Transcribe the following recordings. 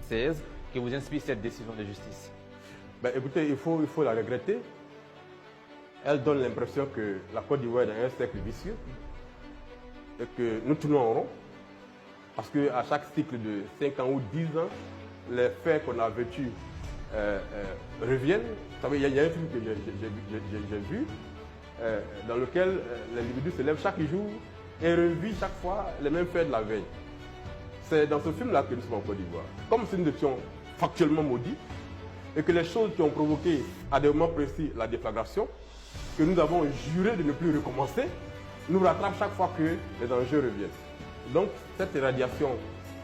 2016 que vous inspire cette décision de justice? Ben, écoutez, il faut la regretter. Elle donne l'impression que la Côte d'Ivoire est dans un cercle vicieux et que nous tournons en rond. Parce qu'à chaque cycle de 5 ans ou 10 ans, les faits qu'on a vécus reviennent. Vous savez, il y a un film que j'ai vu dans lequel l'individu se lève chaque jour et revit chaque fois les mêmes faits de la veille. C'est dans ce film-là que nous sommes en Côte d'Ivoire. Comme si nous étions factuellement maudits et que les choses qui ont provoqué à des moments précis la déflagration, que nous avons juré de ne plus recommencer, nous rattrapent chaque fois que les enjeux reviennent. Donc cette irradiation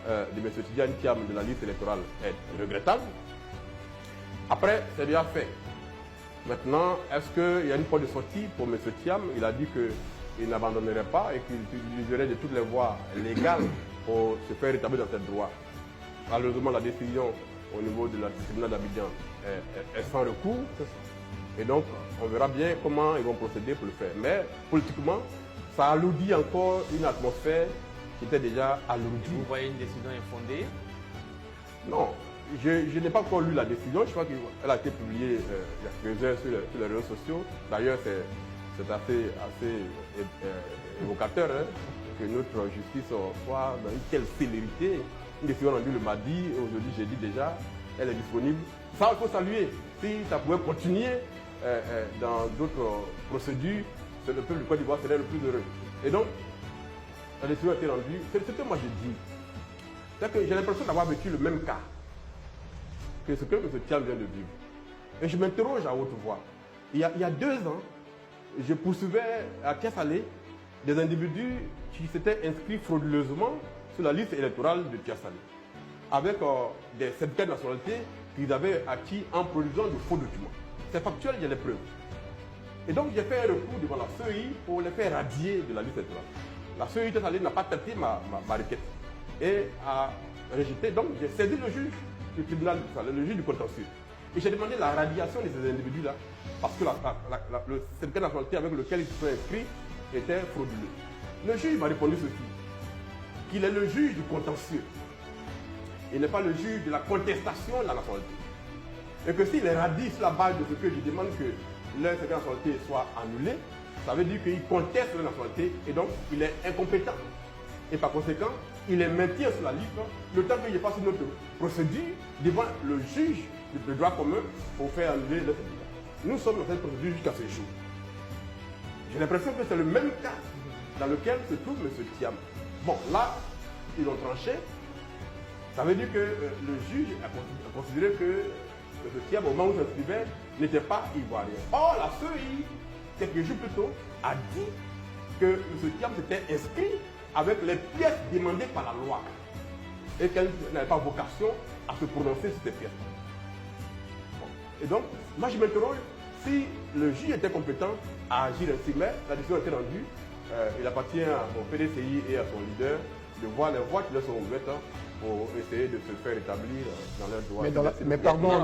de M. Tidiane Thiam de la liste électorale est regrettable. Après, c'est déjà fait. Maintenant, est-ce qu'il y a une porte de sortie pour M. Thiam? Il a dit qu'il n'abandonnerait pas et qu'il utiliserait de toutes les voies légales pour se faire rétablir dans cette droit. Malheureusement, la décision au niveau de la tribunal d'Abidjan est sans recours. Et donc, on verra bien comment ils vont procéder pour le faire. Mais politiquement, ça alourdit encore une atmosphère qui était déjà alourdie. Vous voyez une décision infondée? Non, je n'ai pas encore lu la décision. Je crois qu'elle a été publiée il y a quelques heures sur les réseaux sociaux. D'ailleurs, c'est assez évocateur hein, que notre justice soit dans une telle célérité. Une décision rendue le mardi, aujourd'hui jeudi déjà, elle est disponible. Ça, il faut saluer. Si ça pouvait continuer dans d'autres procédures, le peuple du Côte d'Ivoire serait le plus heureux. Et donc, la décision a été rendue. C'est ce que moi j'ai dit. C'est que j'ai l'impression d'avoir vécu le même cas que ce que M. Thiam vient de vivre. Et je m'interroge à haute voix. Il y a 2 ans, je poursuivais à Thiès-Salé des individus qui s'étaient inscrits frauduleusement sur la liste électorale de Thiès-Salé, avec des certificats de nationalité qu'ils avaient acquis en produisant de faux documents. C'est factuel, il y a les preuves. Et donc j'ai fait un recours devant la CEI pour les faire radier de la liste électorale. La CEI Thiès-Salé n'a pas traité ma requête et a rejeté. Donc j'ai saisi le juge du tribunal, le juge du contentieux. Et j'ai demandé la radiation de ces individus-là parce que le certificat de nationalité avec lequel ils se sont inscrits était frauduleux. Le juge m'a répondu ceci, qu'il est le juge du contentieux. Il n'est pas le juge de la contestation de la nationalité. Et que s'il est radie sur la base de ce que je demande que leur certificat de nationalité soit annulé, ça veut dire qu'il conteste la nationalité et donc il est incompétent. Et par conséquent, il est maintient sur la liste le temps qu'il passe une autre procédure devant le juge de droit commun pour faire annuler le certificat. Nous sommes dans cette procédure jusqu'à ce jour. J'ai l'impression que c'est le même cas dans lequel se trouve M. Thiam. Bon, là, ils ont tranché. Ça veut dire que le juge a considéré que M. Thiam, au moment où il s'inscrivait, n'était pas ivoirien. Or, la CEI, quelques jours plus tôt, a dit que M. Thiam s'était inscrit avec les pièces demandées par la loi et qu'elle n'avait pas vocation à se prononcer sur ces pièces. Bon. Et donc, moi je m'interroge si le juge était compétent à agir ainsi, mais la décision a été rendue. Il appartient au PDCI et à son leader de voir les voies qui leur sont ouvertes pour essayer de se faire établir dans leurs droits. Mais pardon,